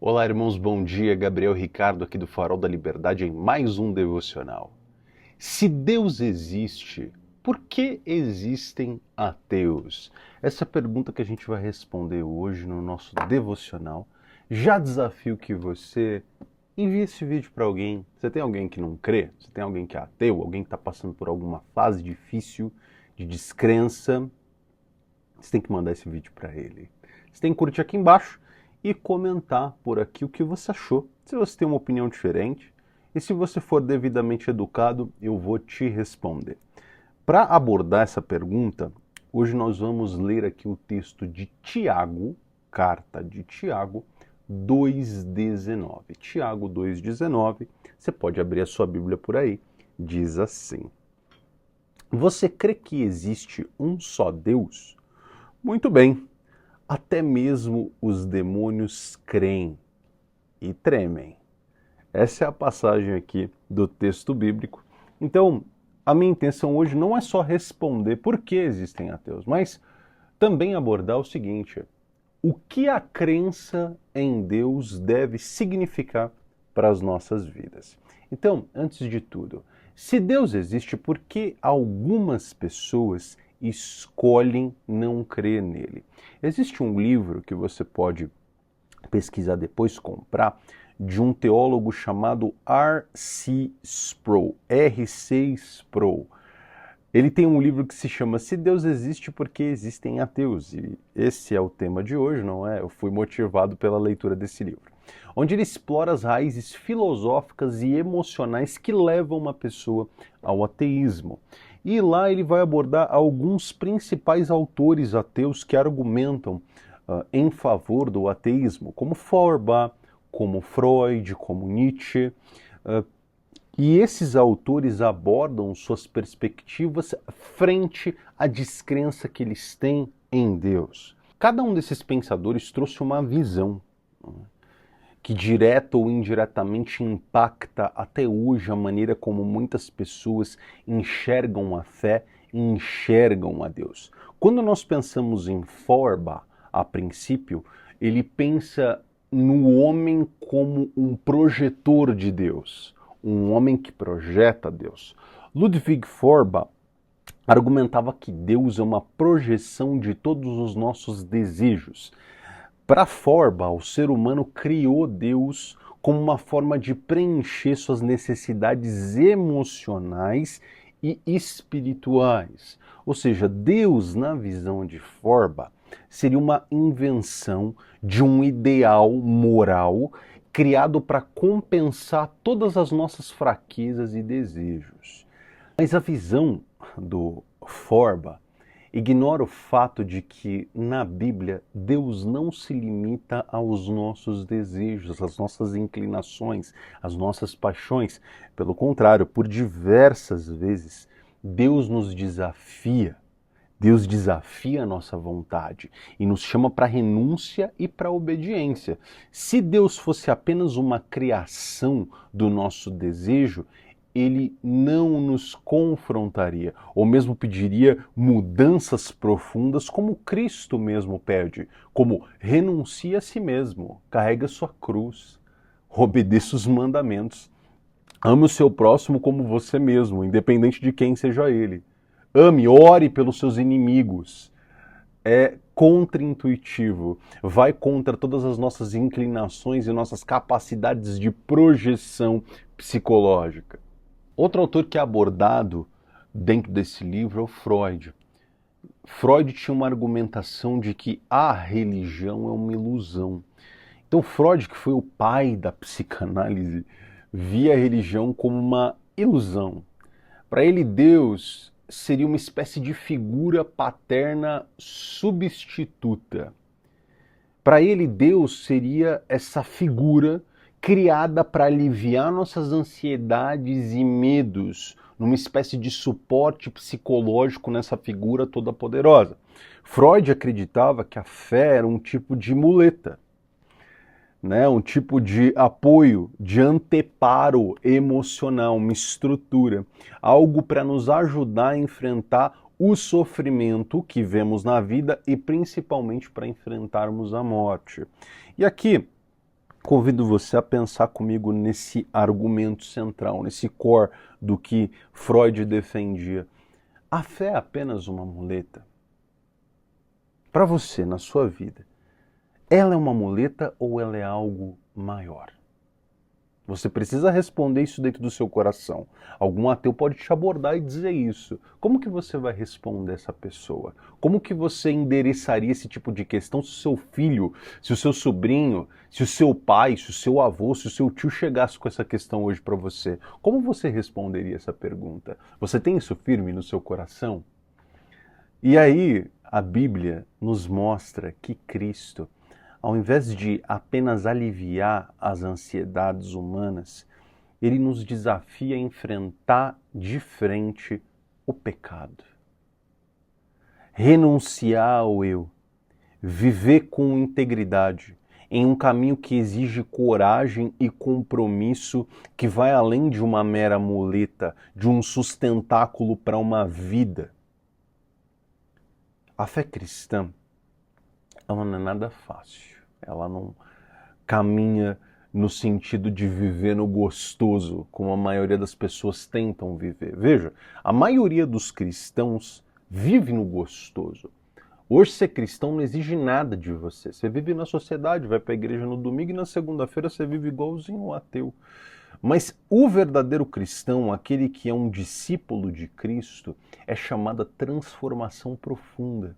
Olá, irmãos, bom dia. Gabriel Ricardo aqui do Farol da Liberdade em mais um devocional. Se Deus existe, por que existem ateus? Essa é a pergunta que a gente vai responder hoje no nosso devocional. Já desafio que você envie esse vídeo para alguém. Você tem alguém que não crê? Você tem alguém que é ateu? Alguém que está passando por alguma fase difícil de descrença? Você tem que mandar esse vídeo para ele. Você tem que curtir aqui embaixo e comentar por aqui o que você achou. Se você tem uma opinião diferente e se você for devidamente educado, eu vou te responder. Para abordar essa pergunta, hoje nós vamos ler aqui o texto de Tiago, carta de Tiago 2,19. Tiago 2,19, você pode abrir a sua Bíblia por aí, diz assim: Você crê que existe um só Deus? Muito bem, até mesmo os demônios creem e tremem. Essa é a passagem aqui do texto bíblico. Então, a minha intenção hoje não é só responder por que existem ateus, mas também abordar o seguinte: o que a crença em Deus deve significar para as nossas vidas. Então, antes de tudo, se Deus existe, por que algumas pessoas escolhem não crer nele? Existe um livro que você pode pesquisar depois, comprar, de um teólogo chamado R.C. Sproul, R.C. Sproul. Ele tem um livro que se chama Se Deus Existe, Por que Existem Ateus? E esse é o tema de hoje, não é? Eu fui motivado pela leitura desse livro, onde ele explora as raízes filosóficas e emocionais que levam uma pessoa ao ateísmo. E lá ele vai abordar alguns principais autores ateus que argumentam em favor do ateísmo, como Feuerbach, como Freud, como Nietzsche. E esses autores abordam suas perspectivas frente à descrença que eles têm em Deus. Cada um desses pensadores trouxe uma visão que direta ou indiretamente impacta até hoje a maneira como muitas pessoas enxergam a fé e enxergam a Deus. Quando nós pensamos em Feuerbach, a princípio, ele pensa no homem como um projetor de Deus, um homem que projeta Deus. Ludwig Feuerbach argumentava que Deus é uma projeção de todos os nossos desejos. Para Feuerbach, o ser humano criou Deus como uma forma de preencher suas necessidades emocionais e espirituais. Ou seja, Deus, na visão de Feuerbach, seria uma invenção de um ideal moral criado para compensar todas as nossas fraquezas e desejos. Mas a visão do Feuerbach ignora o fato de que, na Bíblia, Deus não se limita aos nossos desejos, às nossas inclinações, às nossas paixões. Pelo contrário, por diversas vezes, Deus nos desafia. Deus desafia a nossa vontade e nos chama para renúncia e para obediência. Se Deus fosse apenas uma criação do nosso desejo, ele não nos confrontaria, ou mesmo pediria mudanças profundas, como Cristo mesmo pede, como renuncie a si mesmo, carregue a sua cruz, obedeça os mandamentos, ame o seu próximo como você mesmo, independente de quem seja ele. Ame, ore pelos seus inimigos. É contraintuitivo, vai contra todas as nossas inclinações e nossas capacidades de projeção psicológica. Outro autor que é abordado dentro desse livro é o Freud. Freud tinha uma argumentação de que a religião é uma ilusão. Então Freud, que foi o pai da psicanálise, via a religião como uma ilusão. Para ele, Deus seria uma espécie de figura paterna substituta. Para ele, Deus seria essa figura criada para aliviar nossas ansiedades e medos, numa espécie de suporte psicológico nessa figura toda poderosa. Freud acreditava que a fé era um tipo de muleta, né? Um tipo de apoio, de anteparo emocional, uma estrutura, algo para nos ajudar a enfrentar o sofrimento que vemos na vida e principalmente para enfrentarmos a morte. E aqui, convido você a pensar comigo nesse argumento central, nesse core do que Freud defendia. A fé é apenas uma muleta? Para você, na sua vida, ela é uma muleta ou ela é algo maior? Você precisa responder isso dentro do seu coração. Algum ateu pode te abordar e dizer isso. Como que você vai responder essa pessoa? Como que você endereçaria esse tipo de questão se o seu filho, se o seu sobrinho, se o seu pai, se o seu avô, se o seu tio chegasse com essa questão hoje para você? Como você responderia essa pergunta? Você tem isso firme no seu coração? E aí, a Bíblia nos mostra que Cristo, ao invés de apenas aliviar as ansiedades humanas, ele nos desafia a enfrentar de frente o pecado. Renunciar ao eu, viver com integridade, em um caminho que exige coragem e compromisso, que vai além de uma mera muleta, de um sustentáculo para uma vida. A fé cristã, ela não é nada fácil. Ela não caminha no sentido de viver no gostoso, como a maioria das pessoas tentam viver. Veja, a maioria dos cristãos vive no gostoso. Hoje ser cristão não exige nada de você. Você vive na sociedade, vai para a igreja no domingo e na segunda-feira você vive igualzinho um ateu. Mas o verdadeiro cristão, aquele que é um discípulo de Cristo, é chamado a transformação profunda.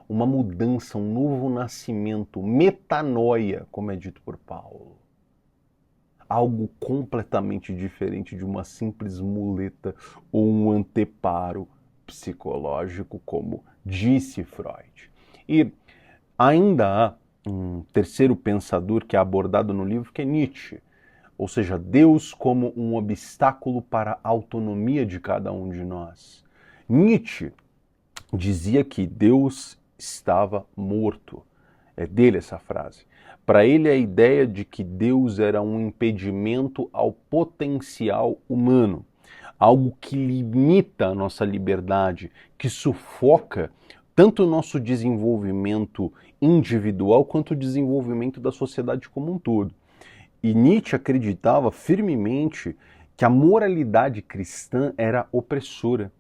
Uma mudança, um novo nascimento, metanoia, como é dito por Paulo. Algo completamente diferente de uma simples muleta ou um anteparo psicológico, como disse Freud. E ainda há um terceiro pensador que é abordado no livro, que é Nietzsche. Ou seja, Deus como um obstáculo para a autonomia de cada um de nós. Nietzsche dizia que Deus estava morto. É dele essa frase. Para ele, a ideia de que Deus era um impedimento ao potencial humano, algo que limita a nossa liberdade, que sufoca tanto o nosso desenvolvimento individual quanto o desenvolvimento da sociedade como um todo. E Nietzsche acreditava firmemente que a moralidade cristã era opressora,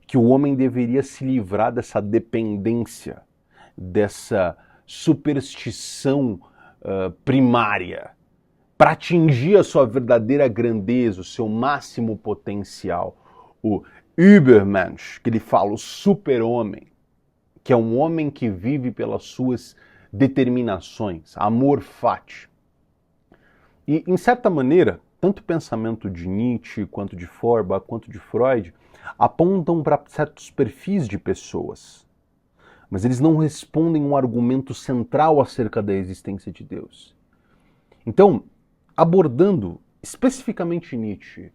que o homem deveria se livrar dessa dependência, dessa superstição primária, para atingir a sua verdadeira grandeza, o seu máximo potencial. O Übermensch, que ele fala, o super-homem, que é um homem que vive pelas suas determinações, amor fati. E, em certa maneira, tanto o pensamento de Nietzsche, quanto de Feuerbach, quanto de Freud, apontam para certos perfis de pessoas. Mas eles não respondem um argumento central acerca da existência de Deus. Então, abordando especificamente Nietzsche,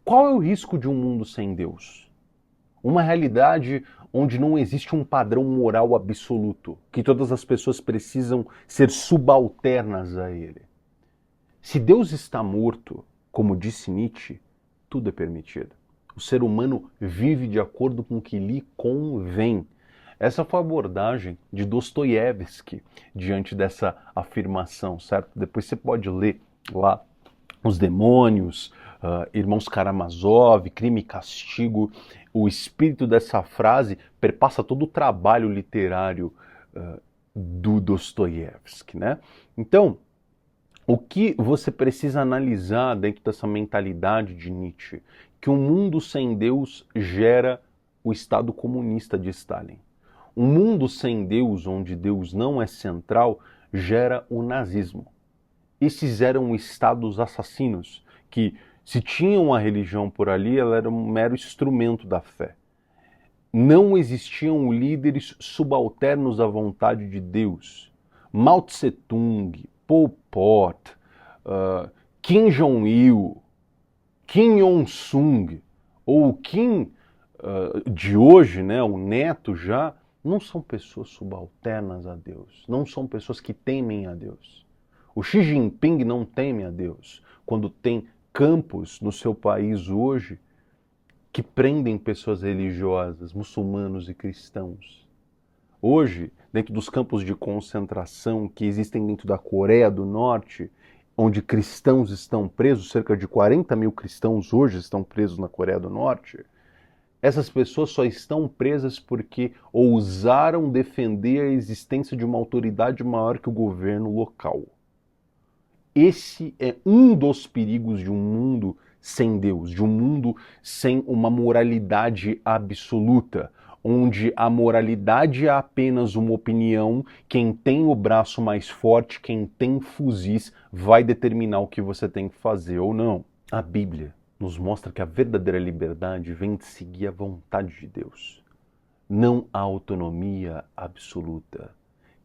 qual é o risco de um mundo sem Deus? Uma realidade onde não existe um padrão moral absoluto, que todas as pessoas precisam ser subalternas a ele. Se Deus está morto, como disse Nietzsche, tudo é permitido. O ser humano vive de acordo com o que lhe convém. Essa foi a abordagem de Dostoiévski diante dessa afirmação, certo? Depois você pode ler lá Os Demônios, Irmãos Karamazov, Crime e Castigo. O espírito dessa frase perpassa todo o trabalho literário do Dostoiévski, né? Então, o que você precisa analisar dentro dessa mentalidade de Nietzsche? Que um mundo sem Deus gera o Estado comunista de Stalin. Um mundo sem Deus, onde Deus não é central, gera o nazismo. Esses eram estados assassinos, que se tinham a religião por ali, ela era um mero instrumento da fé. Não existiam líderes subalternos à vontade de Deus. Mao Tse-tung, Pol Pot, Kim Jong-il, Kim Il-sung, ou o Kim de hoje, né, o neto já, não são pessoas subalternas a Deus, não são pessoas que temem a Deus. O Xi Jinping não teme a Deus, quando tem campos no seu país hoje que prendem pessoas religiosas, muçulmanos e cristãos. Hoje, dentro dos campos de concentração que existem dentro da Coreia do Norte, onde cristãos estão presos, cerca de 40 mil cristãos hoje estão presos na Coreia do Norte, essas pessoas só estão presas porque ousaram defender a existência de uma autoridade maior que o governo local. Esse é um dos perigos de um mundo sem Deus, de um mundo sem uma moralidade absoluta, onde a moralidade é apenas uma opinião, quem tem o braço mais forte, quem tem fuzis, vai determinar o que você tem que fazer ou não. A Bíblia nos mostra que a verdadeira liberdade vem de seguir a vontade de Deus. Não há autonomia absoluta.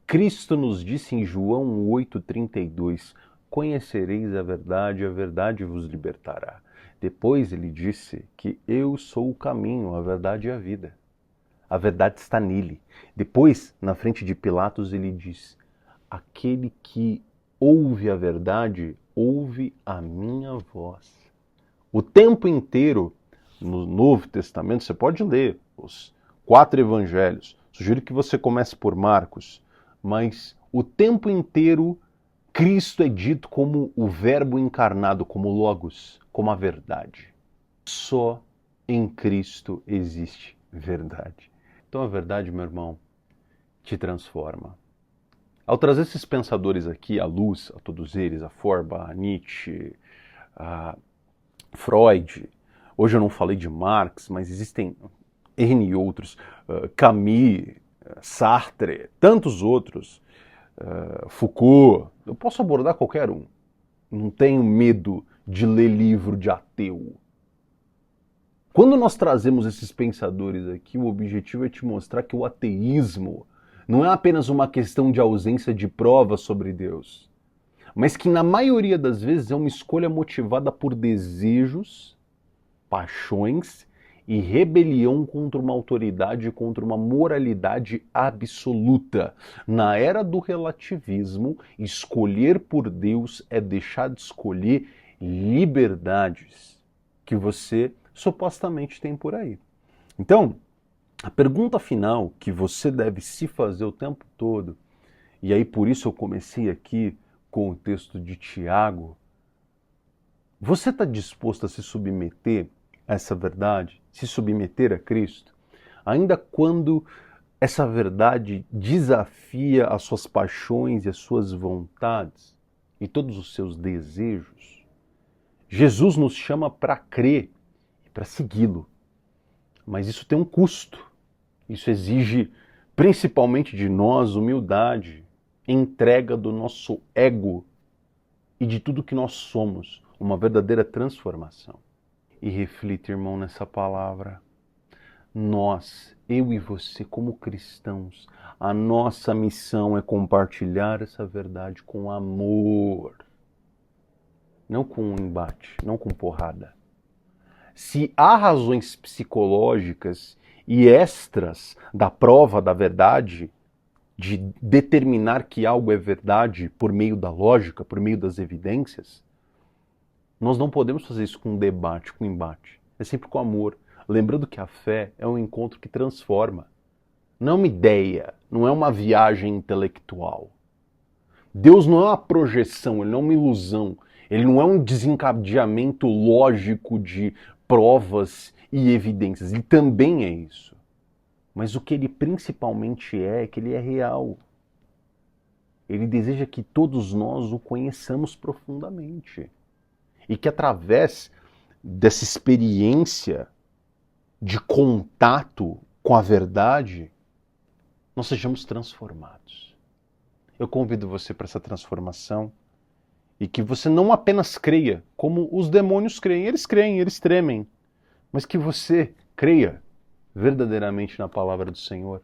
Cristo nos disse em João 8,32, conhecereis a verdade vos libertará. Depois ele disse que eu sou o caminho, a verdade e a vida. A verdade está nele. Depois, na frente de Pilatos, ele diz, aquele que ouve a verdade, ouve a minha voz. O tempo inteiro, no Novo Testamento, você pode ler os 4 evangelhos. Sugiro que você comece por Marcos, mas o tempo inteiro Cristo é dito como o verbo encarnado, como Logos, como a verdade. Só em Cristo existe verdade. Então a verdade, meu irmão, te transforma. Ao trazer esses pensadores aqui à luz, a todos eles, a Feuerbach, a Nietzsche, a Freud, hoje eu não falei de Marx, mas existem N outros, Camus, Sartre, tantos outros, Foucault, eu posso abordar qualquer um. Não tenho medo de ler livro de ateu. Quando nós trazemos esses pensadores aqui, o objetivo é te mostrar que o ateísmo não é apenas uma questão de ausência de provas sobre Deus, mas que na maioria das vezes é uma escolha motivada por desejos, paixões e rebelião contra uma autoridade, contra uma moralidade absoluta. Na era do relativismo, escolher por Deus é deixar de escolher liberdades que você supostamente tem por aí. Então, a pergunta final que você deve se fazer o tempo todo, e aí por isso eu comecei aqui com o texto de Tiago, você está disposto a se submeter a essa verdade, se submeter a Cristo, ainda quando essa verdade desafia as suas paixões e as suas vontades e todos os seus desejos? Jesus nos chama para crer e para segui-lo, mas isso tem um custo. Isso exige principalmente de nós humildade, entrega do nosso ego e de tudo que nós somos, uma verdadeira transformação. E reflita, irmão, nessa palavra. Nós, eu e você, como cristãos, a nossa missão é compartilhar essa verdade com amor. Não com embate, não com porrada. Se há razões psicológicas e extras da prova da verdade, de determinar que algo é verdade por meio da lógica, por meio das evidências, nós não podemos fazer isso com debate, com embate. É sempre com amor. Lembrando que a fé é um encontro que transforma. Não é uma ideia, não é uma viagem intelectual. Deus não é uma projeção, Ele não é uma ilusão. Ele não é um desencadeamento lógico de provas e evidências. Ele também é isso. Mas o que Ele principalmente é que Ele é real. Ele deseja que todos nós o conheçamos profundamente. E que através dessa experiência de contato com a verdade, nós sejamos transformados. Eu convido você para essa transformação e que você não apenas creia, como os demônios creem, eles tremem, mas que você creia verdadeiramente na palavra do Senhor.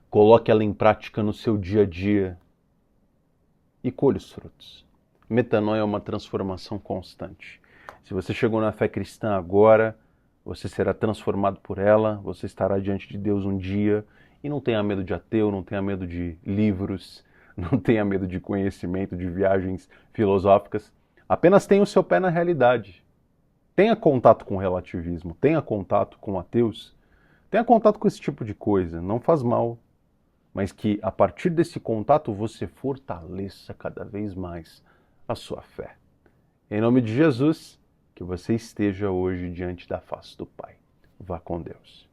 Coloque ela em prática no seu dia a dia e colhe os frutos. Metanoia é uma transformação constante. Se você chegou na fé cristã agora, você será transformado por ela, você estará diante de Deus um dia, e não tenha medo de ateu, não tenha medo de livros, não tenha medo de conhecimento, de viagens filosóficas. Apenas tenha o seu pé na realidade. Tenha contato com o relativismo, tenha contato com ateus, Tenha contato com esse tipo de coisa, não faz mal, mas que a partir desse contato você fortaleça cada vez mais a sua fé. Em nome de Jesus, que você esteja hoje diante da face do Pai. Vá com Deus.